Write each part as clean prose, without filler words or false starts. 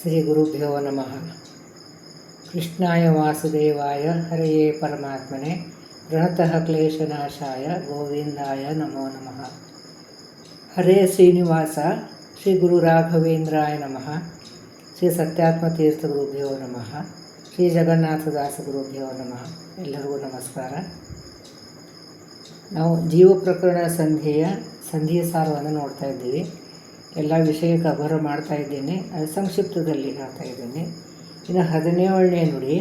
ಶ್ರೀ ಗುರುಭ್ಯೋ ನಮಃ. ಕೃಷ್ಣಾಯ ವಾಸುದೇವಾಯ ಹರೆಯೇ ಪರಮಾತ್ಮನೆ ಪ್ರಣತಃ ಕ್ಲೇಶನಾಶಾಯ ಗೋವಿಂದಾಯ ನಮೋ ನಮಃ. ಹರೇ ಶ್ರೀನಿವಾಸ ಶ್ರೀ ಗುರು ರಾಘವೇಂದ್ರಾಯ ನಮಃ. ಶ್ರೀ ಸತ್ಯಾತ್ಮ ತೀರ್ಥ ಗುರುಭ್ಯೋ ನಮಃ. ಶ್ರೀ ಜಗನ್ನಾಥದಾಸ ಗುರುಭ್ಯೋ ನಮಃ. ಎಲ್ಲರಿಗೂ ನಮಸ್ಕಾರ. ನಾವು ಜೀವ ಪ್ರಕರಣ ಸಂಧಿಯ ಸಾರವನ್ನು ನೋಡ್ತಾ ಇದ್ದೀವಿ. ಎಲ್ಲ ವಿಷಯಕ್ಕೆ ಅಭರ ಮಾಡ್ತಾ ಇದ್ದೇನೆ, ಅದು ಸಂಕ್ಷಿಪ್ತದಲ್ಲಿ ಹೇಳ್ತಾ ಇದ್ದೇನೆ. ಇನ್ನು 17ನೇ ನುಡಿ,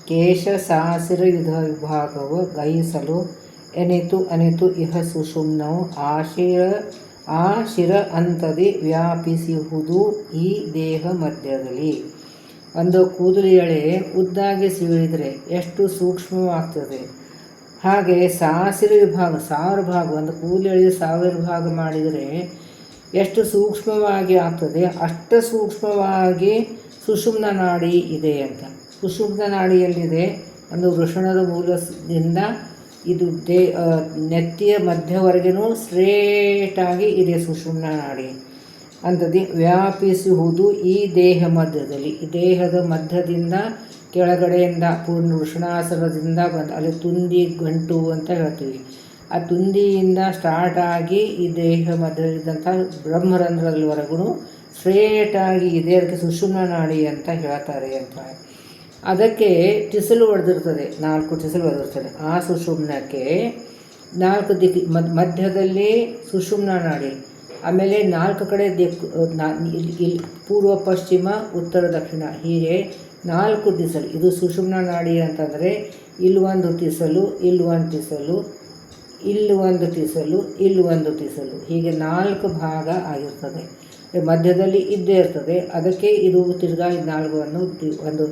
ಕೇಶ ಸಾಸಿರ ವಿಭಾಗವು ಗೈಸಲು ಅನಿತು ಇಹ ಸುಷುಮ್ನವು ಆ ಶಿರ ಅಂತದಿ ವ್ಯಾಪಿಸಿಹುದು ಈ ದೇಹ ಮಧ್ಯದಲ್ಲಿ. ಒಂದು ಕೂದಲು ಎಳೆ ಉದ್ದಾಗಿ ಸೀಳಿದರೆ ಎಷ್ಟು ಸೂಕ್ಷ್ಮವಾಗ್ತದೆ, ಹಾಗೆ ಸಾಸಿರ ವಿಭಾಗ 1000 ಭಾಗ, ಒಂದು ಕೂದಲು ಎಳೆ 1000 ಭಾಗ ಮಾಡಿದರೆ ಎಷ್ಟು ಸೂಕ್ಷ್ಮವಾಗಿ ಆಗ್ತದೆ, ಅಷ್ಟು ಸೂಕ್ಷ್ಮವಾಗಿ ಸುಷುಮ್ನ ನಾಡಿ ಇದೆ ಅಂತ. ಸುಷುಮ್ನ ನಾಡಿಯಲ್ಲಿದೆ, ಒಂದು ವೃಷಣದ ಮೂಲದಿಂದ ಇದು ನೆತ್ತಿಯ ಮಧ್ಯವರೆಗೂ ಸ್ಟ್ರೇಟಾಗಿ ಇದೆ ಸುಷುಮ್ನ ನಾಡಿ ಅಂಥದ್ದು. ವ್ಯಾಪಿಸುವುದು ಈ ದೇಹ ಮಧ್ಯದಲ್ಲಿ, ಈ ದೇಹದ ಮಧ್ಯದಿಂದ ಕೆಳಗಡೆಯಿಂದ ಪೂರ್ಣ ವೃಷಣಾಸನದಿಂದ ಬಂದು ಅಲ್ಲಿ ತುಂದಿ ಗಂಟು ಅಂತ ಹೇಳ್ತೀವಿ. ಆ ತುಂದಿಯಿಂದ ಸ್ಟಾರ್ಟ್ ಆಗಿ ಈ ದೇಹ ಮಧ್ಯದಲ್ಲಿದ್ದಂಥ ಬ್ರಹ್ಮರಂಧ್ರದವರೆಗೂ ಸ್ಟ್ರೇಟಾಗಿ ಇದೆ. ಅದಕ್ಕೆ ಸುಷುಮ್ನ ನಾಡಿ ಅಂತ ಹೇಳ್ತಾರೆ ಅಂತ. ಅದಕ್ಕೆ ಟಿಸಲು ಹೊಡೆದಿರ್ತದೆ, 4 ಟಿಸಲು ಹೊಡೆದಿರ್ತದೆ. ಆ ಸುಷುಮ್ನಕ್ಕೆ 4 ದಿಕ್ಕು ಮಧ್ಯದಲ್ಲಿ ಸುಷುಮ್ನ ನಾಡಿ, ಆಮೇಲೆ 4 ಕಡೆ ದಿಕ್ಕು, ಇಲ್ಲಿ ಪೂರ್ವ ಪಶ್ಚಿಮ ಉತ್ತರ ದಕ್ಷಿಣ, ಹೀಗೆ 4 ಟಿಸಲು. ಇದು ಸುಷುಮ್ನ ನಾಡಿ ಅಂತಂದರೆ ಇಲ್ಲೊಂದು ಟಿಸಲು, ಇಲ್ಲೊಂದು ಟಿಸಲು, ಇಲ್ಲೊಂದು ಟಿಸಲು, ಇಲ್ಲೊಂದು ಟಿಸಲು, ಹೀಗೆ 4 ಭಾಗ ಆಗಿರ್ತದೆ. ಮಧ್ಯದಲ್ಲಿ ಇದ್ದೇ ಇರ್ತದೆ. ಅದಕ್ಕೆ ಇದು ತಿರ್ಗಾ 4 ಒಂದು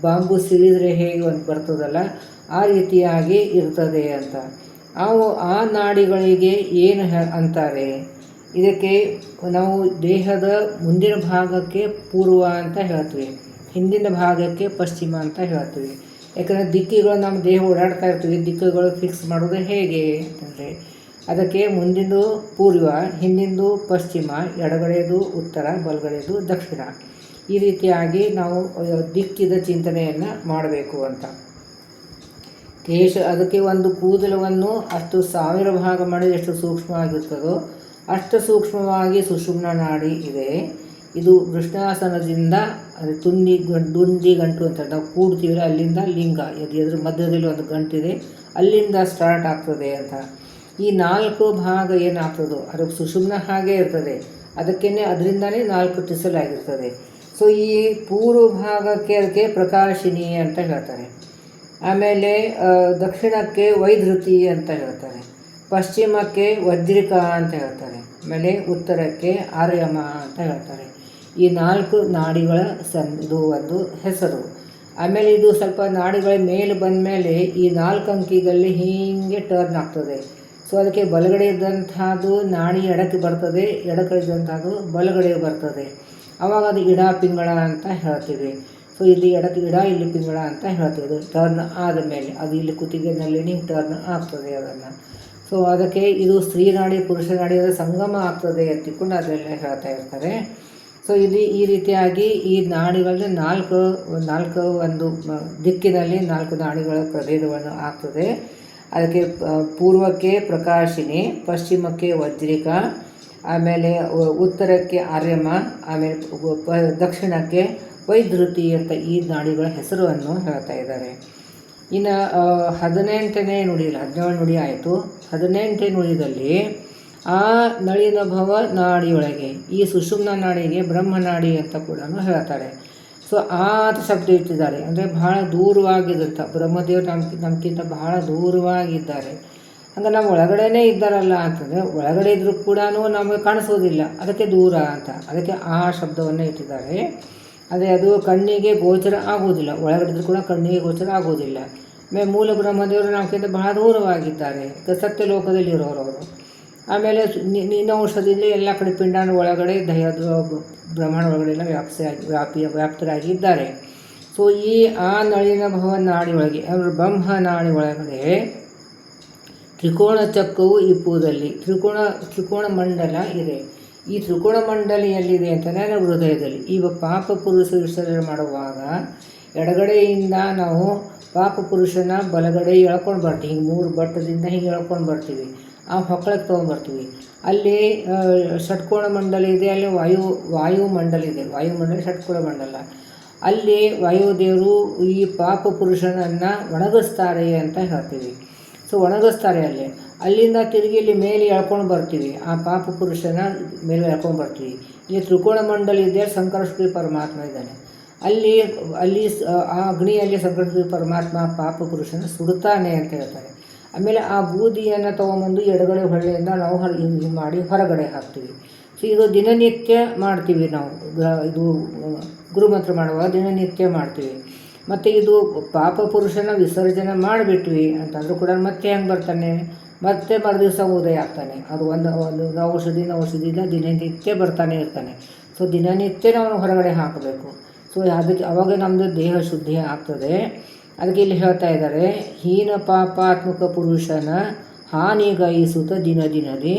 ಬಾಂಬು ಸಿಡಿದರೆ ಹೇಗೆ ಒಂದು ಬರ್ತದಲ್ಲ, ಆ ರೀತಿಯಾಗಿ ಇರ್ತದೆ ಅಂತ. ಆ ನಾಡಿಗಳಿಗೆ ಏನು ಅಂತಾರೆ, ಇದಕ್ಕೆ ನಾವು ದೇಹದ ಮುಂದಿನ ಭಾಗಕ್ಕೆ ಪೂರ್ವ ಅಂತ ಹೇಳ್ತೀವಿ, ಹಿಂದಿನ ಭಾಗಕ್ಕೆ ಪಶ್ಚಿಮ ಅಂತ ಹೇಳ್ತೀವಿ. ಯಾಕಂದರೆ ದಿಕ್ಕುಗಳು ನಮ್ಮ ದೇಹ ಓಡಾಡ್ತಾ ಇರ್ತೀವಿ, ದಿಕ್ಕುಗಳು ಫಿಕ್ಸ್ ಮಾಡೋದು ಹೇಗೆ ಅಂತಂದರೆ ಅದಕ್ಕೆ ಮುಂದಿಂದು ಪೂರ್ವ, ಹಿಂದಿಂದು ಪಶ್ಚಿಮ, ಎಡಗಡೆದು ಉತ್ತರ, ಬಲಗಡೆದು ದಕ್ಷಿಣ, ಈ ರೀತಿಯಾಗಿ ನಾವು ದಿಕ್ಕಿದ ಚಿಂತನೆಯನ್ನು ಮಾಡಬೇಕು ಅಂತ. ಅದಕ್ಕೆ ಒಂದು ಕೂದಲವನ್ನು ಅಷ್ಟು 1000 ಭಾಗ ಮಾಡಿ ಎಷ್ಟು ಸೂಕ್ಷ್ಮವಾಗಿರ್ತದೋ ಅಷ್ಟು ಸೂಕ್ಷ್ಮವಾಗಿ ಸುಷುಮ್ನ ನಾಡಿ ಇದೆ. ಇದು ವೃಷಣಾಸನದಿಂದ ದುಂದಿ ಗಂಟು ಅಂತ ನಾವು ಕೂಡ್ತೀವಿ, ಅಲ್ಲಿಂದ ಲಿಂಗ, ಎದ್ರ ಮಧ್ಯದಲ್ಲಿ ಒಂದು ಗಂಟಿದೆ, ಅಲ್ಲಿಂದ ಸ್ಟಾರ್ಟ್ ಆಗ್ತದೆ ಅಂತ. ಈ 4 ಭಾಗ ಏನಾಗ್ತದೋ ಅದು ಸುಷುಮ್ನ ಹಾಗೇ ಇರ್ತದೆ, ಅದರಿಂದನೇ 4 ಟಿಸಲಾಗಿರ್ತದೆ. ಸೊ ಈ ಪೂರ್ವ ಭಾಗಕ್ಕೆ ಅದಕ್ಕೆ ಪ್ರಕಾಶಿನಿ ಅಂತ ಹೇಳ್ತಾರೆ. ಆಮೇಲೆ ದಕ್ಷಿಣಕ್ಕೆ ವೈಧೃತಿ ಅಂತ ಹೇಳ್ತಾರೆ, ಪಶ್ಚಿಮಕ್ಕೆ ವಜ್ರಿಕಾ ಅಂತ ಹೇಳ್ತಾರೆ, ಆಮೇಲೆ ಉತ್ತರಕ್ಕೆ ಆರ್ಯಮ ಅಂತ ಹೇಳ್ತಾರೆ. ಈ 4 ನಾಡಿಗಳ ಇದು ಒಂದು ಹೆಸರು. ಆಮೇಲೆ ಇದು ಸ್ವಲ್ಪ ನಾಡಿಗಳ ಮೇಲೆ ಬಂದ ಮೇಲೆ ಈ 4 ಅಂಕಿಗಳಲ್ಲಿ ಹೀಗೆ ಟರ್ನ್ ಆಗ್ತದೆ. ಸೊ ಅದಕ್ಕೆ ಬಲಗಡೆ ಇದ್ದಂಥದ್ದು ನಾಡಿ ಎಡಕ್ಕೆ ಬರ್ತದೆ, ಎಡಕ್ಕೆ ಇದ್ದಂಥದ್ದು ಬಲಗಡೆ ಬರ್ತದೆ. ಆವಾಗ ಅದು ಇಡ ಪಿಂಗಳ ಅಂತ ಹೇಳ್ತೀವಿ. ಸೊ ಇಲ್ಲಿ ಎಡಕ್ಕೆ ಇಡ, ಇಲ್ಲಿ ಪಿಂಗಳ ಅಂತ ಹೇಳ್ತೀವಿ. ಅದು ಟರ್ನ್ ಆದ ಮೇಲೆ ಅದು ಇಲ್ಲಿ ಕುತ್ತಿಗೆನಲ್ಲಿ ಟರ್ನ್ ಆಗ್ತದೆ ಅದನ್ನು. ಸೊ ಅದಕ್ಕೆ ಇದು ಸ್ತ್ರೀ ನಾಡಿ ಪುರುಷ ನಾಡಿ ಅದರ ಸಂಗಮ ಆಗ್ತದೆ ಎತ್ತಿಕೊಂಡು ಅದೆಲ್ಲ ಹೇಳ್ತಾ ಇರ್ತಾರೆ. ಸೊ ಇಲ್ಲಿ ಈ ರೀತಿಯಾಗಿ ಈ ನಾಡಿಗಳಲ್ಲಿ 4 ಒಂದು ದಿಕ್ಕಿನಲ್ಲಿ 4 ನಾಡಿಗಳ ಪ್ರಭೇದವನ್ನು ಆಗ್ತದೆ. ಅದಕ್ಕೆ ಪೂರ್ವಕ್ಕೆ ಪ್ರಕಾಶಿನಿ, ಪಶ್ಚಿಮಕ್ಕೆ ವಜ್ರಿಕ, ಆಮೇಲೆ ಉತ್ತರಕ್ಕೆ ಆರ್ಯಮ, ಆಮೇಲೆ ದಕ್ಷಿಣಕ್ಕೆ ವೈಧೃತಿ ಅಂತ ಈ ನಾಡಿಗಳ ಹೆಸರನ್ನು ಹೇಳ್ತಾ ಇದ್ದಾರೆ. ಇನ್ನು 18ನೇ ನುಡಿ, 17 ನುಡಿ ಆಯಿತು. 18ನೇ ನುಡಿದಲ್ಲಿ ಆ ನಳಿನಭವ ನಾಡಿಯೊಳಗೆ ಈ ಸುಷುಮ್ನ ನಾಡಿಗೆ ಬ್ರಹ್ಮನಾಡಿ ಅಂತ ಕೂಡ ಹೇಳ್ತಾರೆ. ಸೊ ಆ ಶಬ್ದ ಇಟ್ಟಿದ್ದಾರೆ, ಅಂದರೆ ಬಹಳ ದೂರವಾಗಿದ್ದಂಥ ಬ್ರಹ್ಮದೇವರು ನಮ್ಗಿಂತ ಬಹಳ ದೂರವಾಗಿದ್ದಾರೆ. ಹಂಗೆ ನಾವು ಒಳಗಡೆನೇ ಇದ್ದಾರಲ್ಲ ಅಂತಂದರೆ ಒಳಗಡೆ ಇದ್ರೂ ಕೂಡ ನಮಗೆ ಕಾಣಿಸೋದಿಲ್ಲ, ಅದಕ್ಕೆ ದೂರ ಅಂತ, ಅದಕ್ಕೆ ಆ ಶಬ್ದವನ್ನು ಇಟ್ಟಿದ್ದಾರೆ. ಅದು ಕಣ್ಣಿಗೆ ಗೋಚರ ಆಗೋದಿಲ್ಲ, ಒಳಗಡೆ ಇದ್ರೂ ಕೂಡ ಕಣ್ಣಿಗೆ ಗೋಚರ ಆಗೋದಿಲ್ಲ. ಮೂಲ ಬ್ರಹ್ಮದೇವರು ನಮ್ಗಿಂತ ಬಹಳ ದೂರವಾಗಿದ್ದಾರೆ, ಸತ್ಯಲೋಕದಲ್ಲಿರೋರು ಅವರು. ಆಮೇಲೆ ಔಷಧಿಯಲ್ಲಿ ಎಲ್ಲ ಕಡೆ ಪಿಂಡಾಣ ಒಳಗಡೆ ಬ್ರಹ್ಮಾಂಡ ಒಳಗಡೆ ಎಲ್ಲ ವ್ಯಾಪ್ತರಾಗಿ ಇದ್ದಾರೆ. ಸೊ ಆ ನಳಿನ ಭವ ನಾಡಿ ಒಳಗೆ ಅಂದರೆ ಬ್ರಹ್ಮ ನಾಡಿ ಒಳಗಡೆ ತ್ರಿಕೋಣ ಚಕ್ರವು ಇಪ್ಪುವುದಲ್ಲಿ ತ್ರಿಕೋಣ ಮಂಡಲ ಇದೆ. ಈ ತ್ರಿಕೋಣ ಮಂಡಲಿ ಎಲ್ಲಿದೆ ಅಂತಂದರೆ ನಮ್ಮ ಹೃದಯದಲ್ಲಿ. ಈಗ ಪಾಪ ಪುರುಷ ವಿಸರ್ಜನೆ ಮಾಡುವಾಗ ಎಡಗಡೆಯಿಂದ ನಾವು ಪಾಪ ಪುರುಷನ ಬಲಗಡೆ ಎಳ್ಕೊಂಡು ಬರ್ತೀವಿ. ಹಿಂಗೆ 3 ಬಟ್ಟದಿಂದ ಹಿಂಗೆ ಎಳ್ಕೊಂಡು ಬರ್ತೀವಿ. ಆ ಹೊಕ್ಕಳಕ್ಕೆ ತೊಗೊಂಡ್ಬರ್ತೀವಿ. ಅಲ್ಲಿ ಷಟ್ಕೋಣ ಮಂಡಲ ಇದೆ, ಅಲ್ಲಿ ವಾಯುಮಂಡಲ ಇದೆ. ವಾಯುಮಂಡಲ ಷಟ್ಕೋಣ ಮಂಡಲ. ಅಲ್ಲಿ ವಾಯುದೇವರು ಈ ಪಾಪ ಪುರುಷನನ್ನು ಒಣಗಿಸ್ತಾರೆ ಅಂತ ಹೇಳ್ತೀವಿ. ಸೊ ಒಣಗಿಸ್ತಾರೆ ಅಲ್ಲಿಂದ ತಿರುಗಿ ಇಲ್ಲಿ ಮೇಲೆ ಎಳ್ಕೊಂಡು ಬರ್ತೀವಿ. ಆ ಪಾಪ ಪುರುಷನ ಮೇಲೆ ಎಳ್ಕೊಂಡು ಬರ್ತೀವಿ. ಇಲ್ಲಿ ತ್ರಿಕೋಣ ಮಂಡಲ ಇದೆ, ಸಂಕರ್ಷಣಿ ಪರಮಾತ್ಮ ಇದ್ದಾನೆ. ಅಲ್ಲಿ ಆ ಅಗ್ನಿಯಲ್ಲಿ ಸಂಕರ್ಷಣಿ ಪರಮಾತ್ಮ ಪಾಪ ಪುರುಷನ ಸುಡುತ್ತಾನೆ ಅಂತ ಹೇಳ್ತಾರೆ. ಆಮೇಲೆ ಆ ಬೂದಿಯನ್ನು ತೊಗೊಂಬಂದು ಎಡಗಡೆ ಹೊಳ್ಳೆಯಿಂದ ನಾವು ಹಿಂಗೆ ಮಾಡಿ ಹೊರಗಡೆ ಹಾಕ್ತೀವಿ. ಸೊ ಇದು ದಿನನಿತ್ಯ ಮಾಡ್ತೀವಿ ನಾವು. ಇದು ಗುರುಮಂತ್ರ ಮಾಡುವಾಗ ದಿನನಿತ್ಯ ಮಾಡ್ತೀವಿ. ಮತ್ತು ಇದು ಪಾಪ ಪುರುಷನ ವಿಸರ್ಜನೆ ಮಾಡಿಬಿಟ್ವಿ ಅಂತಂದ್ರೂ ಕೂಡ ಮತ್ತೆ ಹೆಂಗೆ ಬರ್ತಾನೆ, ಮತ್ತೆ ಮರುದಿವಸ ಉದಯ ಆಗ್ತಾನೆ. ಅದು ಒಂದು ಔಷಧಿಯಿಂದ ದಿನನಿತ್ಯ ಬರ್ತಾನೆ ಇರ್ತಾನೆ. ಸೊ ದಿನನಿತ್ಯ ನಾವು ಹೊರಗಡೆ ಹಾಕಬೇಕು. ಸೊ ಅದಕ್ಕೆ ಅವಾಗ ನಮ್ಮದು ದೇಹ ಶುದ್ಧಿ ಆಗ್ತದೆ. ಅದಕ್ಕೆ ಇಲ್ಲಿ ಹೇಳ್ತಾ ಇದ್ದಾರೆ, ಹೀನ ಪಾಪಾತ್ಮಕ ಪುರುಷನ ಹಾನಿಗೈಸುತ್ತ ದಿನದಿ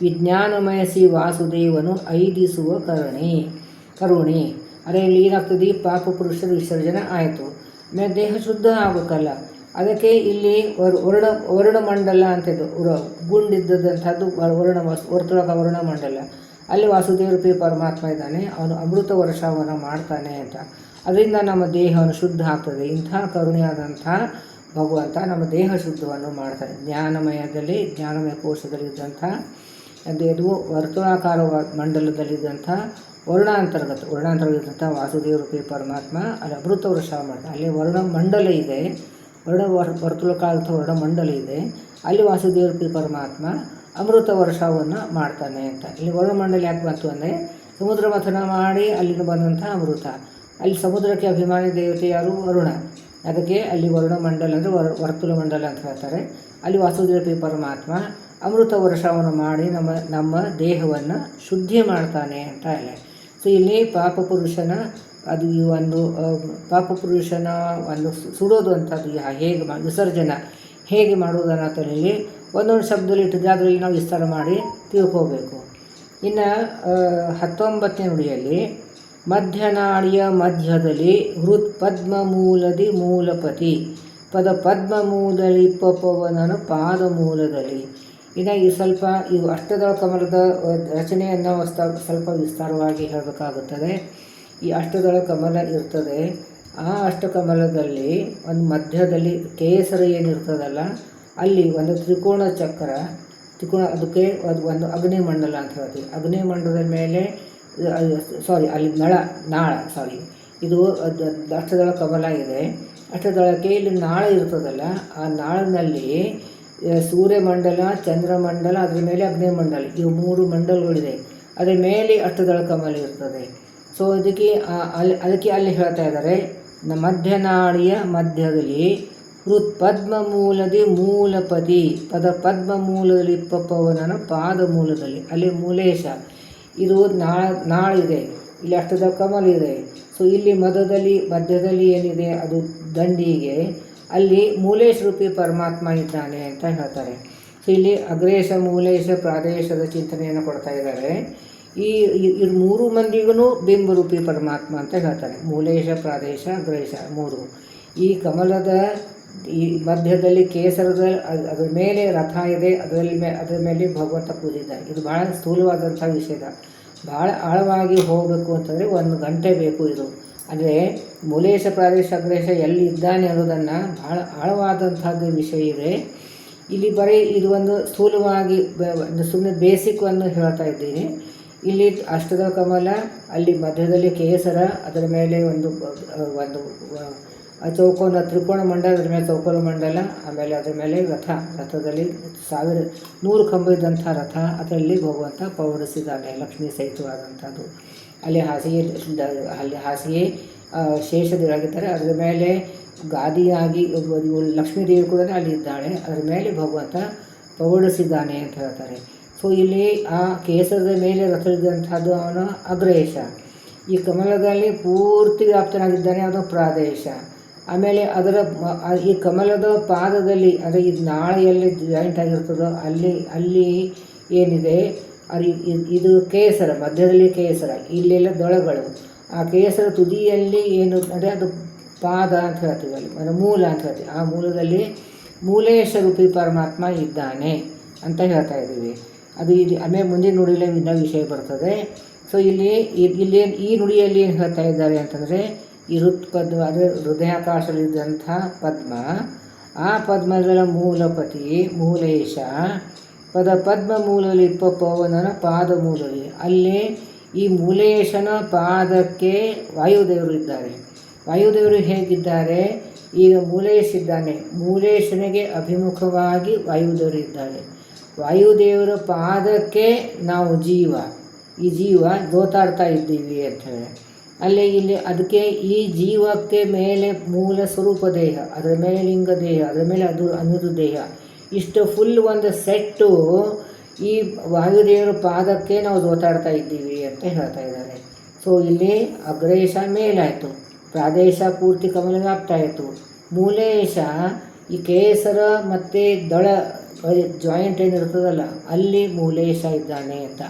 ವಿಜ್ಞಾನಮಯಸಿ ವಾಸುದೇವನು ಐದಿಸುವ ಕರುಣಿ. ಅದೇ ಇಲ್ಲಿ ಏನಾಗ್ತದೆ, ಪಾಪ ಪುರುಷರ ವಿಸರ್ಜನೆ ಆಯಿತು. ಆಮೇಲೆ ದೇಹ ಶುದ್ಧ ಆಗಬೇಕಲ್ಲ, ಅದಕ್ಕೆ ಇಲ್ಲಿ ವರ್ಣಮಂಡಲ ಅಂತಿದ್ದು ಗುಂಡಿದ್ದಂಥದ್ದು ವರ್ತುಳಕ ವರ್ಣಮಂಡಲ. ಅಲ್ಲಿ ವಾಸುದೇವ ಪರಮಾತ್ಮ ಇದ್ದಾನೆ, ಅವನು ಅಮೃತ ವರ್ಷವನ್ನು ಮಾಡ್ತಾನೆ ಅಂತ. ಅದರಿಂದ ನಮ್ಮ ದೇಹವನ್ನು ಶುದ್ಧ ಆಗ್ತದೆ. ಇಂಥ ಕರುಣೆಯಾದಂಥ ಭಗವಂತ ನಮ್ಮ ದೇಹ ಶುದ್ಧವನ್ನು ಮಾಡ್ತಾನೆ. ಜ್ಞಾನಮಯ ಕೋಶದಲ್ಲಿದ್ದಂಥ ಅದು ವರ್ತುಳಾಕಾರ ಮಂಡಲದಲ್ಲಿದ್ದಂಥ ವರ್ಣಾಂತರ್ಗತ ವಾಸುದೇವ ರೂಪಿ ಪರಮಾತ್ಮ ಅಲ್ಲಿ ಅಮೃತ ವರ್ಷ ಮಾಡ್ತಾನೆ. ಅಲ್ಲಿ ವರ್ಣಮಂಡಲ ಇದೆ, ವರ್ತುಳಕಾರದ ವರ್ಣಮಂಡಲ ಇದೆ. ಅಲ್ಲಿ ವಾಸುದೇವ ರೂಪಿ ಪರಮಾತ್ಮ ಅಮೃತ ವರ್ಷವನ್ನು ಮಾಡ್ತಾನೆ ಅಂತ. ಇಲ್ಲಿ ವರ್ಣಮಂಡಲ ಯಾಕೆ ಬಂತು ಅಂದರೆ, ಸಮುದ್ರ ಮಥನ ಮಾಡಿ ಅಲ್ಲಿಂದ ಬಂದಂಥ ಅಮೃತ. ಅಲ್ಲಿ ಸಮುದ್ರಕ್ಕೆ ಅಭಿಮಾನಿ ದೇವತೆ ಯಾರು? ವರುಣ. ಅದಕ್ಕೆ ಅಲ್ಲಿ ವರ್ಣಮಂಡಲ ಅಂದರೆ ವರ್ತುಲ ಮಂಡಲ ಅಂತ ಹೇಳ್ತಾರೆ. ಅಲ್ಲಿ ವಾಸುದೇವ ಪರಮಾತ್ಮ ಅಮೃತ ವರ್ಷವನ್ನು ಮಾಡಿ ನಮ್ಮ ದೇಹವನ್ನು ಶುದ್ಧಿ ಮಾಡ್ತಾನೆ ಅಂತ ಇಲ್ಲ. ಸೊ ಇಲ್ಲಿ ಪಾಪ ಪುರುಷನ ಸುಡೋದು ಅಂಥದ್ದು ಹೇಗೆ ವಿಸರ್ಜನ ಹೇಗೆ ಮಾಡುವುದನ್ನು ತಲೆಯಲ್ಲಿ ಒಂದೊಂದು ಶಬ್ದದಲ್ಲಿ ಇಟ್ಟಿದ್ರೆ ಅದರಲ್ಲಿ ನಾವು ವಿಸ್ತಾರ ಮಾಡಿ ತಿಳ್ಕೋಬೇಕು. ಇನ್ನು 19ನೇ ನುಡಿಯಲ್ಲಿ ಮಧ್ಯನಾಡಿಯ ಮಧ್ಯದಲ್ಲಿ ಹೃತ್ ಪದ್ಮ ಮೂಲದಿ ಮೂಲಪತಿ ಪದ ಪದ್ಮ ಮೂಲದಲ್ಲಿ ಪವನನ ಪಾದ ಮೂಲದಲ್ಲಿ. ಇನ್ನು ಈ ಅಷ್ಟದಳ ಕಮಲದ ರಚನೆಯನ್ನು ಸ್ವಲ್ಪ ವಿಸ್ತಾರವಾಗಿ ಹೇಳಬೇಕಾಗುತ್ತದೆ. ಈ ಅಷ್ಟದಳ ಕಮಲ ಇರ್ತದೆ. ಆ ಅಷ್ಟಕಮಲದಲ್ಲಿ ಒಂದು ಮಧ್ಯದಲ್ಲಿ ಕೇಸರ ಏನಿರ್ತದಲ್ಲ, ಅಲ್ಲಿ ಒಂದು ತ್ರಿಕೋಣ ಅದಕ್ಕೆ ಒಂದು ಅಗ್ನಿಮಂಡಲ ಅಂತ ಹೇಳ್ತೀವಿ. ಅಗ್ನಿಮಂಡಲದ ಮೇಲೆ ಅಲ್ಲಿ ಇದು ಅಷ್ಟದಳ ಕಮಲ ಇದೆ. ಅಷ್ಟದಳಕ್ಕೆ ಇಲ್ಲಿ ನಾಳ ಇರ್ತದಲ್ಲ, ಆ ನಾಳಿನಲ್ಲಿ ಸೂರ್ಯಮಂಡಲ, ಚಂದ್ರಮಂಡಲ, ಅದ್ರ ಮೇಲೆ ಅಗ್ನಿಮಂಡಲ, ಇವು 3 ಮಂಡಲಗಳಿದೆ. ಅದರ ಮೇಲೆ ಅಷ್ಟದಳ ಕಮಲ ಇರ್ತದೆ. ಸೊ ಅದಕ್ಕೆ ಅಲ್ಲಿ ಹೇಳ್ತಾ ಇದ್ದಾರೆ, ಮಧ್ಯನಾಡಿಯ ಮಧ್ಯದಲ್ಲಿ ಹೃತ್ ಪದ್ಮ ಮೂಲದಿ ಮೂಲಪತಿ ಪದ ಪದ್ಮ ಮೂಲದಲ್ಲಿ ಪವನನ ಪಾದ ಮೂಲದಲ್ಲಿ. ಅಲ್ಲಿ ಮೂಲೇಶ, ಇದು ನಾಳಿದೆ, ಇಲ್ಲಿ ಅಷ್ಟದ ಕಮಲ ಇದೆ. ಸೊ ಇಲ್ಲಿ ಮಧ್ಯದಲ್ಲಿ ಏನಿದೆ ಅದು ದಂಡಿಗೆ, ಅಲ್ಲಿ ಮೂಲೇಶ ರೂಪಿ ಪರಮಾತ್ಮ ಇದ್ದಾನೆ ಅಂತ ಹೇಳ್ತಾರೆ. ಸೊ ಇಲ್ಲಿ ಅಗ್ರೇಶ, ಮೂಲೇಶ, ಪ್ರಾದೇಶದ ಚಿಂತನೆಯನ್ನು ಕೊಡ್ತಾ ಇದ್ದಾರೆ. ಈ 3 ಮಂದಿಗೂ ಬಿಂಬರೂಪಿ ಪರಮಾತ್ಮ ಅಂತ ಹೇಳ್ತಾರೆ. ಮೂಲೇಶ, ಪ್ರಾದೇಶ, ಅಗ್ರೇಶ 3. ಈ ಕಮಲದ ಈ ಮಧ್ಯದಲ್ಲಿ ಕೇಸರದ ಅದರ ಮೇಲೆ ರಥ ಇದೆ, ಅದರ ಮೇಲೆ ಭಗವಂತ ಕೂತಿದ್ದಾನೆ. ಇದು ಭಾಳ ಸ್ಥೂಲವಾದಂಥ ವಿಷಯ. ಭಾಳ ಆಳವಾಗಿ ಹೋಗಬೇಕು ಅಂತಂದರೆ 1 ಗಂಟೆ ಬೇಕು. ಇದು ಅಂದರೆ ಮೂಲೇಶ, ಪ್ರಾದೇಶ, ಅಗ್ರೇಶ ಎಲ್ಲಿ ಇದ್ದಾನೆ ಅನ್ನೋದನ್ನು ಭಾಳ ಆಳವಾದಂಥದ್ದು ವಿಷಯ ಇದೆ. ಇಲ್ಲಿ ಬರೀ ಇದು ಒಂದು ಸ್ಥೂಲವಾಗಿ ಸುಮ್ಮನೆ ಬೇಸಿಕ್ವನ್ನು ಹೇಳ್ತಾ ಇದ್ದೀನಿ. ಇಲ್ಲಿ ಅಷ್ಟದ ಕಮಲ, ಅಲ್ಲಿ ಮಧ್ಯದಲ್ಲಿ ಕೇಸರ, ಅದರ ಮೇಲೆ ಒಂದು ತ್ರಿಕೋಣ ಮಂಡಲ, ಅದರ ಮೇಲೆ ಚೌಕೋನ ಮಂಡಲ, ಆಮೇಲೆ ಅದರ ಮೇಲೆ ರಥದಲ್ಲಿ 100 ಕಂಬ ಇದ್ದಂಥ ರಥ, ಅದರಲ್ಲಿ ಭಗವಂತ ಪವಡಿಸಿದ್ದಾನೆ, ಲಕ್ಷ್ಮೀ ಸಹಿತವಾದಂಥದ್ದು. ಅಲ್ಲಿ ಹಾಸಿಗೆ ಶೇಷದೇವರಾಗಿದ್ದಾರೆ. ಅದರ ಮೇಲೆ ಗಾದಿಯಾಗಿ ಲಕ್ಷ್ಮೀದೇವಿ ಕೂಡ ಅಲ್ಲಿ ಇದ್ದಾಳೆ. ಅದರ ಮೇಲೆ ಭಗವಂತ ಪವಡಿಸಿದ್ದಾನೆ ಅಂತ ಹೇಳ್ತಾರೆ. ಸೊ ಇಲ್ಲಿ ಆ ಕೇಸರದ ಮೇಲೆ ರಥವಿದ್ದಂಥದ್ದು ಅವನು ಅಗ್ರೇಶ. ಈ ಕಮಲದಲ್ಲಿ ಪೂರ್ತಿ ವ್ಯಾಪ್ತನಾಗಿದ್ದಾನೆ, ಅದು ಪ್ರಾದೇಶ. ಆಮೇಲೆ ಈ ಕಮಲದ ಪಾದದಲ್ಲಿ, ಅಂದರೆ ಈ ನಾಳೆಯಲ್ಲಿ ಜಾಯಿಂಟ್ ಆಗಿರ್ತದೋ ಅಲ್ಲಿ ಏನಿದೆ ಇದು ಕೇಸರ, ಮಧ್ಯದಲ್ಲಿ ಕೇಸರ, ಇಲ್ಲೆಲ್ಲ ದಳಗಳು. ಆ ಕೇಸರ ತುದಿಯಲ್ಲಿ ಏನು ಅಂದರೆ ಅದು ಪಾದ ಅಂತ ಹೇಳ್ತೀವಿ, ಅಲ್ಲಿ ಅಂದರೆ ಮೂಲ ಅಂತ ಹೇಳ್ತೀವಿ. ಆ ಮೂಲದಲ್ಲಿ ಮೂಲೇಶ ರೂಪಿ ಪರಮಾತ್ಮ ಇದ್ದಾನೆ ಅಂತ ಹೇಳ್ತಾ ಇದ್ದೀವಿ. ಅದು ಇಲ್ಲಿ ಆಮೇಲೆ ಮುಂದಿನ ನುಡಿಯಲ್ಲಿ ಇನ್ನೂ ವಿಷಯ ಬರ್ತದೆ. ಸೊ ಇಲ್ಲಿ ಈ ನುಡಿಯಲ್ಲಿ ಏನು ಹೇಳ್ತಾ ಇದ್ದಾರೆ ಅಂತಂದರೆ, ಈ ಹೃತ್ಪದ್ಮ ಅಂದರೆ ಹೃದಯಾಕಾಶದಲ್ಲಿದ್ದಂಥ ಪದ್ಮ, ಆ ಪದ್ಮಗಳ ಮೂಲಪತಿ ಮೂಲೇಶ, ಪದ್ಮ ಮೂಲದಲ್ಲಿ ಪವನನ ಪಾದ ಮೂಲದಲ್ಲಿ, ಅಲ್ಲಿ ಈ ಮೂಲೇಶನ ಪಾದಕ್ಕೆ ವಾಯುದೇವರು ಇದ್ದಾರೆ. ವಾಯುದೇವರು ಹೇಗಿದ್ದಾರೆ? ಈಗ ಮೂಲೇಶ ಇದ್ದಾನೆ, ಮೂಲೇಶನಿಗೆ ಅಭಿಮುಖವಾಗಿ ವಾಯುದೇವರು ಇದ್ದಾರೆ. ವಾಯುದೇವರ ಪಾದಕ್ಕೆ ನಾವು ಈ ಜೀವ ದೋತಾಡ್ತಾ ಇದ್ದೀವಿ ಅಂತ ಹೇಳಿ ಅಲ್ಲಿ ಇಲ್ಲಿ ಅದಕ್ಕೆ ಈ ಜೀವಕ್ಕೆ ಮೇಲೆ ಮೂಲ ಸ್ವರೂಪ ದೇಹ, ಅದರ ಮೇಲೆ ಲಿಂಗ ದೇಹ, ಅದರ ಮೇಲೆ ಅದು ಅನುರು ದೇಹ, ಇಷ್ಟು ಫುಲ್ ಒಂದು ಸೆಟ್ಟು ಈ ವಾಯುದೇವರ ಪಾದಕ್ಕೆ ನಾವು ದೋತಾಡ್ತಾ ಇದ್ದೀವಿ ಅಂತ ಹೇಳ್ತಾ ಇದ್ದಾರೆ. ಸೊ ಇಲ್ಲಿ ಅಗ್ರೇಶ ಮೇಲಾಯಿತು, ಪ್ರಾದೇಶ ಪೂರ್ತಿ ಕಮಲ ವ್ಯಾಪ್ತಾಯಿತು, ಮೂಲೇಶ ಈ ಕೇಸರ ಮತ್ತು ದಳ ಜಾಯಿಂಟ್ ಏನಿರ್ತದಲ್ಲ ಅಲ್ಲಿ ಮೂಲೇಶ ಇದ್ದಾನೆ ಅಂತ.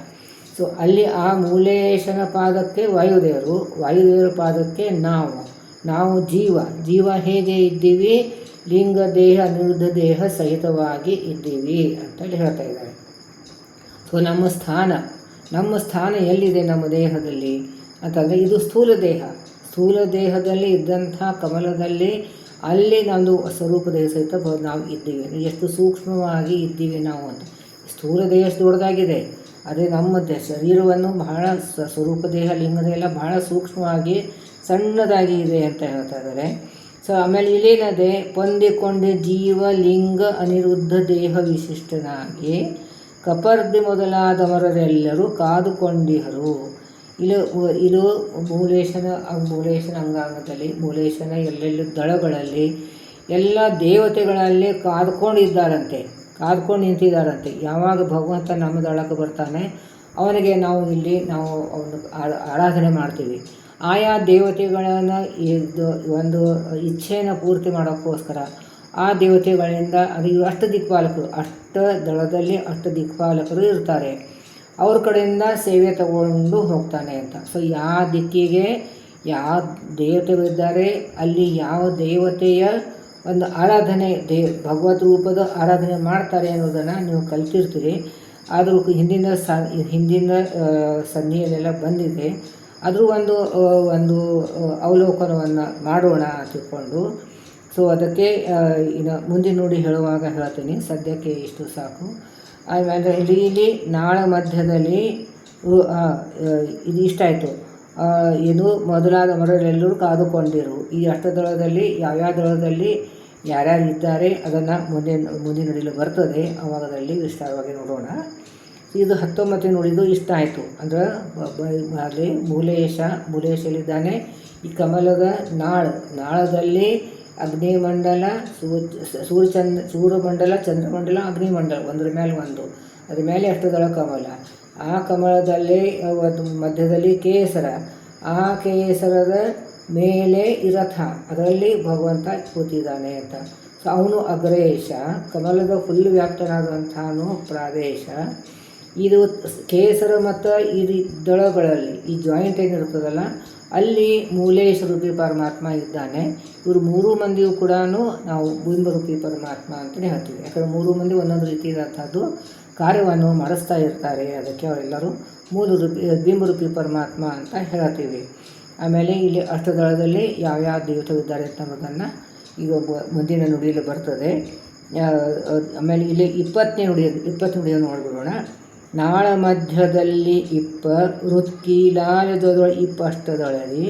ಸೊ ಅಲ್ಲಿ ಆ ಮೂಲೇಶನ ಪಾದಕ್ಕೆ ವಾಯುದೇವರ ಪಾದಕ್ಕೆ ನಾವು ಜೀವ ಹೇಗೆ ಇದ್ದೀವಿ? ಲಿಂಗ ದೇಹ ಅನಿರುದ್ಧ ದೇಹ ಸಹಿತವಾಗಿ ಇದ್ದೀವಿ ಅಂತೇಳಿ ಹೇಳ್ತಾ ಇದ್ದಾರೆ. ಸೊ ನಮ್ಮ ಸ್ಥಾನ ಎಲ್ಲಿದೆ ನಮ್ಮ ದೇಹದಲ್ಲಿ ಅಂತಂದರೆ, ಇದು ಸ್ಥೂಲ ದೇಹದಲ್ಲಿ ಇದ್ದಂಥ ಕಮಲದಲ್ಲಿ ಅಲ್ಲಿ ನಮ್ಮದು ಸ್ವರೂಪ ದೇಹ ಸಹಿತ ನಾವು ಇದ್ದೀವಿ. ಎಷ್ಟು ಸೂಕ್ಷ್ಮವಾಗಿ ಇದ್ದೀವಿ ನಾವು ಅಂತ. ಸ್ಥೂಲ ದೇಹ ದೊಡ್ಡದಾಗಿದೆ, ಅದೇ ನಮ್ಮ ಶರೀರವನ್ನು ಬಹಳ ಸ್ವರೂಪ ದೇಹ ಲಿಂಗದ ಎಲ್ಲ ಬಹಳ ಸೂಕ್ಷ್ಮವಾಗಿ ಸಣ್ಣದಾಗಿ ಇದೆ ಅಂತ ಹೇಳ್ತಾ ಇದ್ದಾರೆ. ಸೊ ಆಮೇಲೆ ಇಲ್ಲೇನದೆ, ಹೊಂದಿಕೊಂಡೆ ಜೀವ ಲಿಂಗ ಅನಿರುದ್ಧ ದೇಹ ವಿಶಿಷ್ಟನಾಗಿ ಕಪರ್ದಿ ಮೊದಲಾದವರೆಲ್ಲರೂ ಕಾದುಕೊಂಡಿಹರು. ಇದು ಮೂಲೇಶನ ಅಂಗಾಂಗದಲ್ಲಿ, ಮೂಲೇಶನ ಎಲ್ಲೆಲ್ಲಿ ದಳಗಳಲ್ಲಿ ಎಲ್ಲ ದೇವತೆಗಳಲ್ಲಿ ಕಾದ್ಕೊಂಡು ನಿಂತಿದ್ದಾರಂತೆ. ಯಾವಾಗ ಭಗವಂತ ನಮ್ಮ ದಳಕ್ಕೆ ಬರ್ತಾನೆ ಅವನಿಗೆ ನಾವು ಅವನು ಆರಾಧನೆ ಮಾಡ್ತೀವಿ. ಆಯಾ ದೇವತೆಗಳನ್ನು ಒಂದು ಇಚ್ಛೆಯನ್ನು ಪೂರ್ತಿ ಮಾಡೋಕ್ಕೋಸ್ಕರ ಆ ದೇವತೆಗಳಿಂದ ಅದು ಅಷ್ಟ ದಳದಲ್ಲಿ ದಿಕ್ಪಾಲಕರು ಇರ್ತಾರೆ. ಅವ್ರ ಕಡೆಯಿಂದ ಸೇವೆ ತಗೊಂಡು ಹೋಗ್ತಾನೆ ಅಂತ. ಸೊ ಯಾವ ದಿಕ್ಕಿಗೆ ಯಾವ ದೇವತೆಗಳಿದ್ದಾರೆ ಅಲ್ಲಿ ಯಾವ ದೇವತೆಯ ಒಂದು ಆರಾಧನೆ ಭಗವದ್ ರೂಪದ ಆರಾಧನೆ ಮಾಡ್ತಾರೆ ಅನ್ನೋದನ್ನು ನೀವು ಕಲ್ತಿರ್ತೀರಿ. ಆದರೂ ಹಿಂದಿನ ಸಂಧಿಯಲ್ಲೆಲ್ಲ ಬಂದಿದೆ. ಆದರೂ ಒಂದು ಅವಲೋಕನವನ್ನು ಮಾಡೋಣ ತಿಳ್ಕೊಂಡು, ಸೊ ಅದಕ್ಕೆ ಇನ್ನು ಮುಂದೆ ನೋಡಿ ಹೇಳುವಾಗ ಹೇಳ್ತೀನಿ, ಸದ್ಯಕ್ಕೆ ಇಷ್ಟು ಸಾಕು. ಆಮೇಲೆ ಇಲ್ಲಿ ನಾಳ ಮಧ್ಯದಲ್ಲಿ ಇದು ಇಷ್ಟಾಯಿತು, ಇದು ಮೊದಲಾದ ಮರಳೆಲ್ಲರೂ ಕಾದುಕೊಂಡಿರು. ಈ ಅಷ್ಟದಳದಲ್ಲಿ ಯಾವ್ಯಾವ ದಳದಲ್ಲಿ ಯಾರ್ಯಾರು ಇದ್ದಾರೆ ಅದನ್ನು ಮುಂದೆ ನುಡಿಲು ಬರ್ತದೆ, ಅವಾಗದಲ್ಲಿ ವಿಸ್ತಾರವಾಗಿ ನೋಡೋಣ. ಇದು 19 ನುಡಿದು ಇಷ್ಟ ಆಯಿತು. ಅಂದರೆ ಅಲ್ಲಿ ಮೂಲೇಶಲ್ಲಿದ್ದಾನೆ. ಈ ಕಮಲದ ನಾಳದಲ್ಲಿ ಅಗ್ನಿಮಂಡಲ, ಸೂರ್ಯಮಂಡಲ, ಚಂದ್ರಮಂಡಲ, ಅಗ್ನಿಮಂಡಲ ಒಂದ್ರ ಮೇಲೆ ಒಂದು, ಅದ್ರ ಮೇಲೆ ಅಷ್ಟದಳ ಕಮಲ. ಆ ಕಮಲದಲ್ಲಿ ಮಧ್ಯದಲ್ಲಿ ಕೇಸರ, ಆ ಕೇಸರದ ಮೇಲೆ ರಥ, ಅದರಲ್ಲಿ ಭಗವಂತ ಕೂತಿದ್ದಾನೆ ಅಂತ. ಸೊ ಅವನು ಅಗ್ರೇಶ, ಕಮಲದ ಫುಲ್ ವ್ಯಾಪ್ತನಾದಂಥವನು ಪ್ರಾದೇಶ. ಇದು ಕೇಸರ ಮತ್ತು ಈ ದಳಗಳಲ್ಲಿ ಈ ಜಾಯಿಂಟ್ ಏನಿರ್ತದಲ್ಲ ಅಲ್ಲಿ ಮೂಲೇಶ ರೂಪಿ ಪರಮಾತ್ಮ ಇದ್ದಾನೆ. ಇವರು 3 ಮಂದಿಯೂ ಕೂಡ ನಾವು ಬಿಂಬರೂಪಿ ಪರಮಾತ್ಮ ಅಂತಲೇ ಹೇಳ್ತೀವಿ. ಯಾಕಂದರೆ 3 ಮಂದಿ ಒಂದೊಂದು ರೀತಿಯಾದಂಥದ್ದು ಕಾರ್ಯವನ್ನು ಮಾಡಿಸ್ತಾ ಇರ್ತಾರೆ. ಅದಕ್ಕೆ ಅವರೆಲ್ಲರೂ ಬಿಂಬರೂಪಿ ಪರಮಾತ್ಮ ಅಂತ ಹೇಳ್ತೀವಿ. ಆಮೇಲೆ ಇಲ್ಲಿ ಅಷ್ಟದಳದಲ್ಲಿ ಯಾವ್ಯಾವ ದೇವತೆಗಳಿದ್ದಾರೆ ಅಂತ ಅನ್ನೋದನ್ನು ಈಗ ಮುಂದಿನ ನುಡಿಯಲ್ಲಿ ಬರ್ತದೆ. ಆಮೇಲೆ ಇಲ್ಲಿ 20ನೇ ನುಡಿಯನ್ನು ನೋಡ್ಬಿಡೋಣ. ನಾಳ ಮಧ್ಯದಲ್ಲಿ ಹೃತ್ಕೀಲಾಲದೊಳಗೆ ಅಷ್ಟದಳದಿ,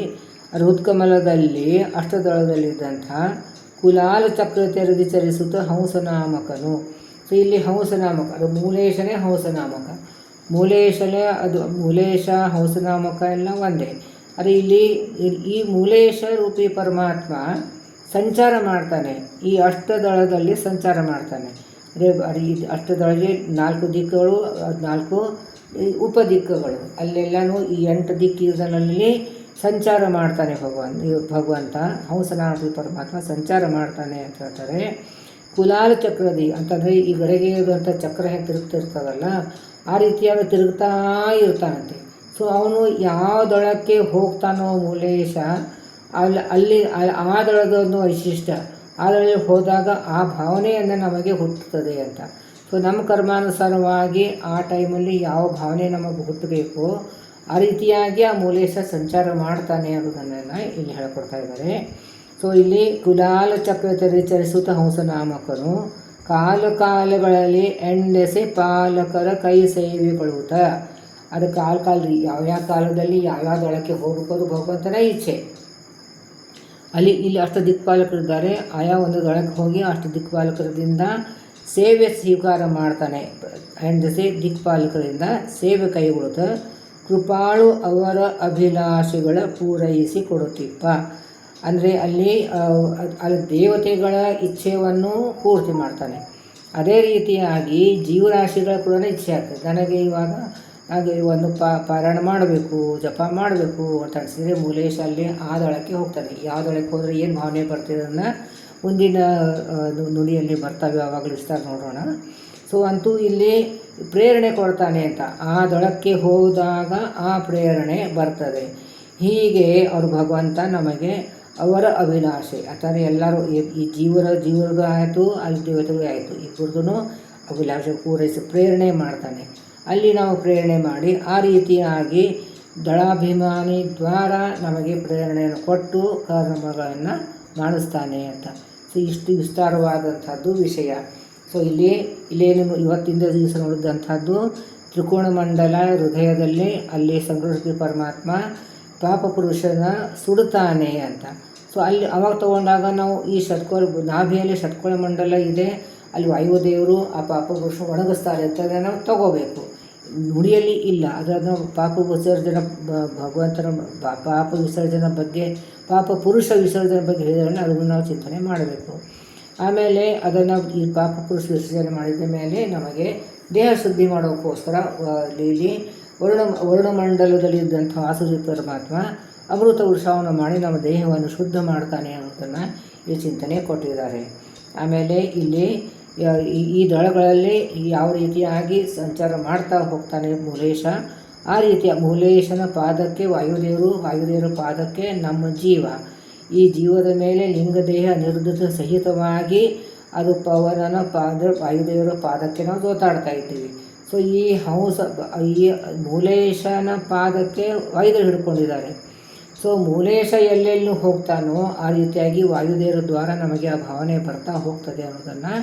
ಹೃತ್ಕಮಲದಲ್ಲಿ ಅಷ್ಟದಳದಲ್ಲಿದ್ದಂಥ ಕುಲಾಲ ಚಕ್ರ ತೆರೆದು ಚರಿಸುತ್ತ ಹಂಸನಾಮಕನು. ಸೊ ಇಲ್ಲಿ ಹಂಸನಾಮಕ, ಅದು ಮೂಲೇಶನೇ ಹಂಸನಾಮಕ. ಮೂಲೇಶ ಹಂಸನಾಮಕ ಎಲ್ಲ ಒಂದೇ. ಅದು ಇಲ್ಲಿ ಈ ಮೂಲೇಶ ರೂಪಿ ಪರಮಾತ್ಮ ಸಂಚಾರ ಮಾಡ್ತಾನೆ, ಈ ಅಷ್ಟದಳದಲ್ಲಿ ಸಂಚಾರ ಮಾಡ್ತಾನೆ. ಈ ಅಷ್ಟದಳಗೆ 4 ದಿಕ್ಕುಗಳು, 4 ಉಪದಿಕ್ಕುಗಳು, ಅಲ್ಲೆಲ್ಲನೂ ಈ 8 ದಿಕ್ಕಿನಲ್ಲಿ ಸಂಚಾರ ಮಾಡ್ತಾನೆ ಭಗವಂತ. ಹಂಸನಾಮಕ ಪರಮಾತ್ಮ ಸಂಚಾರ ಮಾಡ್ತಾನೆ ಅಂತ ಹೇಳ್ತಾರೆ. ಕುಲಾಲ ಚಕ್ರದಿ ಅಂತಂದರೆ ಈ ಗಡಿಗೆ ಇರುವಂಥ ಚಕ್ರ ಹೇಗೆ ತಿರುಗ್ತಿರ್ತದಲ್ಲ, ಆ ರೀತಿಯಾಗಿ ತಿರುಗ್ತಾ ಇರ್ತಾನಂತೆ. ಸೊ ಅವನು ಯಾವ ದಳಕ್ಕೆ ಹೋಗ್ತಾನೋ ಮೂಲೇಶ ಅಲ್ಲಿ ಆ ದಳದೊಂದು ವೈಶಿಷ್ಟ್ಯ, ಆ ದಳದಲ್ಲಿ ಹೋದಾಗ ಆ ಭಾವನೆಯನ್ನು ನಮಗೆ ಹುಟ್ಟುತ್ತದೆ ಅಂತ. ಸೊ ನಮ್ಮ ಕರ್ಮಾನುಸಾರವಾಗಿ ಆ ಟೈಮಲ್ಲಿ ಯಾವ ಭಾವನೆ ನಮಗೆ ಹುಟ್ಟಬೇಕು ಆ ರೀತಿಯಾಗಿ ಆ ಮೂಲೇಶ ಸಂಚಾರ ಮಾಡ್ತಾನೆ ಅನ್ನೋದನ್ನು ಇಲ್ಲಿ ಹೇಳ್ಕೊಡ್ತಾ ಇದ್ದಾರೆ. ಸೊ ಇಲ್ಲಿ ಕುಲಾಲ ಚಕ್ರ ಚರಿಸುತ್ತ ಹಂಸನಾಮಕನು ಕಾಲಗಳಲ್ಲಿ ಎಂಡೆಸೆ ಪಾಲಕರ ಕೈ ಸೇವೆಗೊಳ್ಳುತ್ತ. ಅದು ಕಾಲದಲ್ಲಿ ಯಾವ್ಯಾವ ಕಾಲದಲ್ಲಿ ಯಾವ್ಯಾವ ದಳಕ್ಕೆ ಹೋಗಬೇಕು ಭಗವಂತನ ಇಚ್ಛೆ. ಇಲ್ಲಿ ಅಷ್ಟು ದಿಕ್ಪಾಲಕರಿದ್ದಾರೆ, ಆಯಾ ಒಂದು ದಳಕ್ಕೆ ಹೋಗಿ ಅಷ್ಟು ದಿಕ್ಪಾಲಕರಿಂದ ಸೇವೆ ಸ್ವೀಕಾರ ಮಾಡ್ತಾನೆ. ಎಂಡೆಸೆ ದಿಕ್ಪಾಲಕರಿಂದ ಸೇವೆ ಕೈಗೊಳ್ಳುತ್ತ ಕೃಪಾಳು ಅವರ ಅಭಿಲಾಷೆಗಳ ಪೂರೈಸಿ ಕೊಡುತ್ತಿಪ್ಪ. ಅಂದರೆ ಅಲ್ಲಿ ದೇವತೆಗಳ ಇಚ್ಛೆಯನ್ನು ಪೂರ್ತಿ ಮಾಡ್ತಾನೆ. ಅದೇ ರೀತಿಯಾಗಿ ಜೀವರಾಶಿಗಳ ಕೂಡ ಇಚ್ಛೆ ಆಗ್ತದೆ. ನನಗೆ ಇವಾಗ ಹಾಗೆ ಒಂದು ಪಾರಾಯಣ ಮಾಡಬೇಕು, ಜಪ ಮಾಡಬೇಕು ಅಂತ ಅನಿಸಿದರೆ ಮೂಲೇಶ ಅಲ್ಲಿ ಆ ದಳಕ್ಕೆ ಹೋಗ್ತಾನೆ. ಯಾವ ದಳಕ್ಕೆ ಹೋದರೆ ಏನು ಭಾವನೆ ಬರ್ತಿದೆ ಅದನ್ನು ಮುಂದಿನ ನುಡಿಯಲ್ಲಿ ಬರ್ತಾವೆ, ಆವಾಗಲೂ ವಿಸ್ತಾರ ನೋಡೋಣ. ಸೊ ಅಂತೂ ಇಲ್ಲಿ ಪ್ರೇರಣೆ ಕೊಡ್ತಾನೆ ಅಂತ, ಆ ದಳಕ್ಕೆ ಹೋದಾಗ ಆ ಪ್ರೇರಣೆ ಬರ್ತದೆ. ಹೀಗೆ ಅವರು ಭಗವಂತ ನಮಗೆ ಅವರ ಅಭಿಲಾಷೆ ಅಂದರೆ ಎಲ್ಲರೂ ಈ ಜೀವರದ್ದು ಆಯಿತು, ಅಲ್ಲಿ ದೇವತೆಗೂ ಆಯಿತು, ಇಬ್ಬರದ್ದು ಅಭಿಲಾಷೆ ಪೂರೈಸಿ ಪ್ರೇರಣೆ ಮಾಡ್ತಾನೆ. ಅಲ್ಲಿ ನಾವು ಪ್ರೇರಣೆ ಮಾಡಿ ಆ ರೀತಿಯಾಗಿ ದಳಾಭಿಮಾನಿ ದ್ವಾರ ನಮಗೆ ಪ್ರೇರಣೆಯನ್ನು ಕೊಟ್ಟು ಕರ್ಮಗಳನ್ನು ಮಾಡಿಸ್ತಾನೆ ಅಂತ. ಸೊ ಇಷ್ಟು ವಿಸ್ತಾರವಾದಂಥದ್ದು ವಿಷಯ. ಸೊ ಇಲ್ಲೇನು ಇವತ್ತಿಂದ ದಿವಸ ನೋಡಿದಂಥದ್ದು ತ್ರಿಕೋಣ ಮಂಡಲ ಹೃದಯದಲ್ಲಿ ಅಲ್ಲಿ ಸಂಗ್ರಹಿಸಿದ ಪರಮಾತ್ಮ ಪಾಪ ಪುರುಷನ ಸುಡುತ್ತಾನೆ ಅಂತ. ಸೊ ಅಲ್ಲಿ ಅವಾಗ ತೊಗೊಂಡಾಗ ನಾವು ಈ ನಾಭಿಯಲ್ಲಿ ಷಟ್ಕೋಣ ಮಂಡಲ ಇದೆ, ಅಲ್ಲಿ ವಾಯುದೇವರು ಆ ಪಾಪ ಪುರುಷ ಒಣಗಿಸ್ತಾರೆ ಅಂತ ನಾವು ತಗೋಬೇಕು. ನುಡಿಯಲ್ಲಿ ಇಲ್ಲ, ಅದನ್ನು ಪಾಪ ವಿಸರ್ಜನೆ ಭಗವಂತನ ಪಾಪ ವಿಸರ್ಜನೆ ಬಗ್ಗೆ, ಪಾಪ ಪುರುಷ ವಿಸರ್ಜನೆ ಬಗ್ಗೆ ಹೇಳಿದ್ರೆ ಅದನ್ನು ನಾವು ಚಿಂತನೆ ಮಾಡಬೇಕು. ಆಮೇಲೆ ಅದನ್ನು ಈ ಪಾಪ ಪುರುಷ ವಿಸರ್ಜನೆ ಮಾಡಿದ ಮೇಲೆ ನಮಗೆ ದೇಹ ಶುದ್ಧಿ ಮಾಡೋಕ್ಕೋಸ್ಕರ ಇಲ್ಲಿ ವರ್ಣಮಂಡಲದಲ್ಲಿ ಇದ್ದಂಥ ವಾಸುದೇವ ಪರಮಾತ್ಮ ಅಮೃತ ವೃಷಾವನ್ನು ಮಾಡಿ ನಮ್ಮ ದೇಹವನ್ನು ಶುದ್ಧ ಮಾಡ್ತಾನೆ ಅನ್ನೋದನ್ನು ಈ ಚಿಂತನೆ ಕೊಟ್ಟಿದ್ದಾರೆ. ಆಮೇಲೆ ಇಲ್ಲಿ ಈ ದಳಗಳಲ್ಲಿ ಯಾವ ರೀತಿಯಾಗಿ ಸಂಚಾರ ಮಾಡ್ತಾ ಹೋಗ್ತಾನೆ ಮೂಲೇಶ, ಆ ರೀತಿಯ ಮೂಲೇಶನ ಪಾದಕ್ಕೆ ವಾಯುದೇವರ ಪಾದಕ್ಕೆ ನಮ್ಮ ಜೀವ, ಈ ಜೀವದ ಮೇಲೆ ಲಿಂಗದೇಹ ನಿರ್ಧೃತ ಸಹಿತವಾಗಿ ಅದು ಪವನನ ವಾಯುದೇವರ ಪಾದಕ್ಕೆ ನಾವು ಜೋತಾಡ್ತಾ ಇದ್ದೀವಿ. ಸೊ ಈ ಮೂಲೇಶನ ಪಾದಕ್ಕೆ ವಾಯುದೇವರು ಹಿಡ್ಕೊಂಡಿದ್ದಾರೆ. ಸೊ ಮೂಲೇಶ ಎಲ್ಲೆಲ್ಲೂ ಹೋಗ್ತಾನೋ ಆ ರೀತಿಯಾಗಿ ವಾಯುದೇವರ ದ್ವಾರ ನಮಗೆ ಆ ಭಾವನೆ ಬರ್ತಾ ಹೋಗ್ತದೆ ಅನ್ನೋದನ್ನು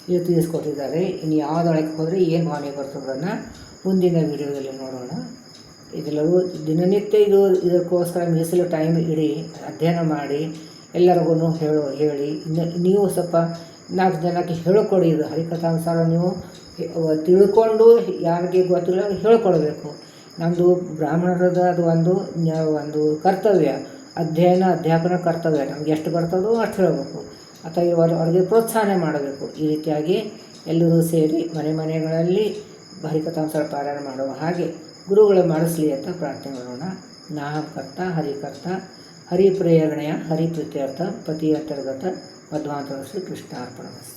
ಇಲ್ಲಿ ತಿಳಿಸ್ಕೊಟ್ಟಿದ್ದಾರೆ. ಇನ್ನು ಯಾವ ದಳಕ್ಕೆ ಹೋದರೆ ಏನು ಭಾವನೆ ಬರ್ತದನ್ನು ಮುಂದಿನ ವಿಡಿಯೋದಲ್ಲಿ ನೋಡೋಣ. ಇದೆಲ್ಲವೂ ದಿನನಿತ್ಯ ಇದಕ್ಕೋಸ್ಕರ ಮೀಸಲು ಟೈಮ್ ಇಡಿ, ಅಧ್ಯಯನ ಮಾಡಿ ಎಲ್ಲರಿಗೂ ಹೇಳಿ ನೀವು ಸ್ವಲ್ಪ 4 ಜನಕ್ಕೆ ಹೇಳಿಕೊಡಿ. ಇದು ಹರಿಕಥಾನುಸಾರ ನೀವು ತಿಳ್ಕೊಂಡು ಯಾರಿಗೆ ಗೊತ್ತಿಲ್ಲ ಹೇಳ್ಕೊಡ್ಬೇಕು. ನಮ್ಮದು ಬ್ರಾಹ್ಮಣರದ ಅದು ಒಂದು ಕರ್ತವ್ಯ, ಅಧ್ಯಾಪನ ಕರ್ತವ್ಯ. ನಮ್ಗೆ ಎಷ್ಟು ಬರ್ತದೋ ಅಷ್ಟು ಹೇಳಬೇಕು ಅಥವಾ ಅವ್ರಿಗೆ ಪ್ರೋತ್ಸಾಹ ಮಾಡಬೇಕು. ಈ ರೀತಿಯಾಗಿ ಎಲ್ಲರೂ ಸೇರಿ ಮನೆಗಳಲ್ಲಿ ಹರಿಕಥಾನುಸಾರ ಪಾರಾಯಣ ಮಾಡುವ ಹಾಗೆ ಗುರುಗಳು ಮಾಡಿಸಲಿ ಅಂತ ಪ್ರಾರ್ಥನೆ ಮಾಡೋಣ. ನಾಹಂಕರ್ತ ಹರಿಕರ್ತ ಹರಿಪ್ರೇರಣೆಯ ಹರಿಪ್ರೀತ್ಯರ್ಥ ಪತಿಯಂತರ್ಗತ ಮಧ್ವಾಂತರ ಶ್ರೀ ಕೃಷ್ಣಾರ್ಪಣಮಸ್ತು.